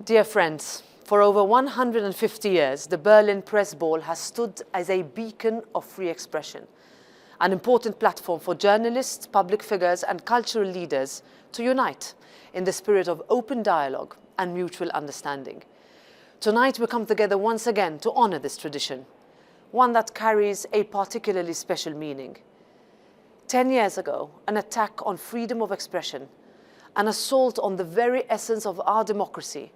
Dear friends, for over 150 years, the Berlin Presseball has stood as a beacon of free expression, an important platform for journalists, public figures, and cultural leaders to unite in the spirit of open dialogue and mutual understanding. Tonight, we come together once again to honor this tradition, one that carries a particularly special meaning. 10 years ago, an attack on freedom of expression, an assault on the very essence of our democracy,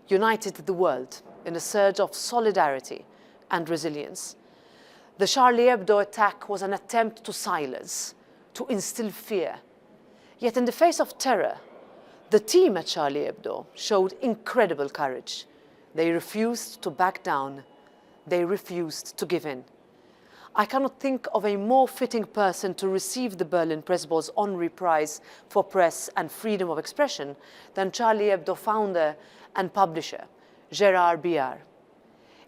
united the world in a surge of solidarity and resilience. The Charlie Hebdo attack was an attempt to silence, to instill fear. Yet in the face of terror, the team at Charlie Hebdo showed incredible courage. They refused to back down. They refused to give in. I cannot think of a more fitting person to receive the Berlin Presseball's honorary prize for press and freedom of expression than Charlie Hebdo founder and publisher, Gérard Biard.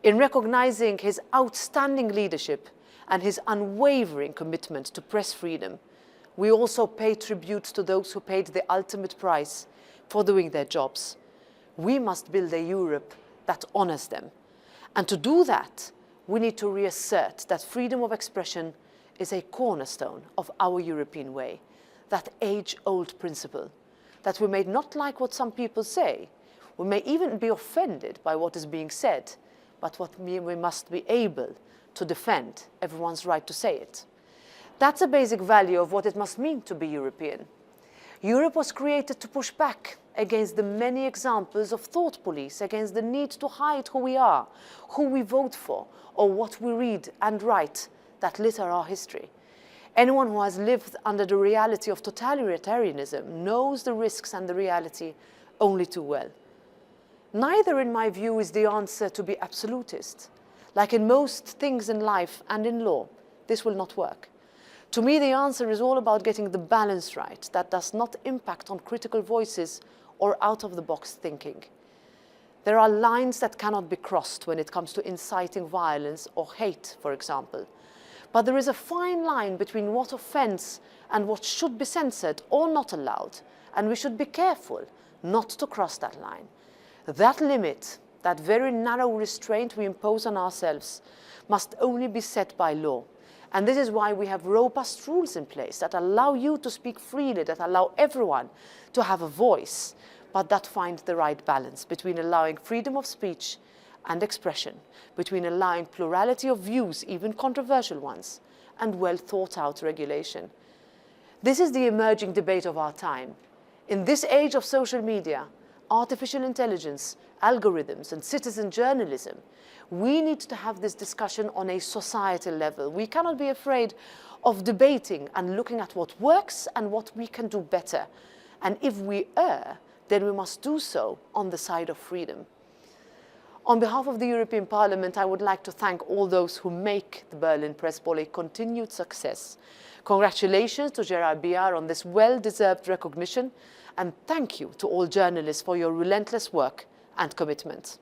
In recognizing his outstanding leadership and his unwavering commitment to press freedom, we also pay tribute to those who paid the ultimate price for doing their jobs. We must build a Europe that honors them. And to do that, we need to reassert that freedom of expression is a cornerstone of our European way, that age-old principle, that we may not like what some people say, we may even be offended by what is being said, but we must be able to defend everyone's right to say it. That's a basic value of what it must mean to be European. Europe was created to push back against the many examples of thought police, against the need to hide who we are, who we vote for, or what we read and write that litter our history. Anyone who has lived under the reality of totalitarianism knows the risks and the reality only too well. Neither, in my view, is the answer to be absolutist. Like in most things in life and in law, this will not work. To me, the answer is all about getting the balance right that does not impact on critical voices or out-of-the-box thinking. There are lines that cannot be crossed when it comes to inciting violence or hate, for example. But there is a fine line between what offends and what should be censored or not allowed, and we should be careful not to cross that line. That limit, that very narrow restraint we impose on ourselves, must only be set by law. And this is why we have robust rules in place that allow you to speak freely, that allow everyone to have a voice, but that find the right balance between allowing freedom of speech and expression, between allowing plurality of views, even controversial ones, and well thought out regulation. This is the emerging debate of our time. In this age of social media, artificial intelligence, algorithms, and citizen journalism, we need to have this discussion on a societal level. We cannot be afraid of debating and looking at what works and what we can do better. And if we err, then we must do so on the side of freedom. On behalf of the European Parliament, I would like to thank all those who make the Berlin Presseball a continued success. Congratulations to Gérard Biard on this well-deserved recognition, and thank you to all journalists for your relentless work and commitment.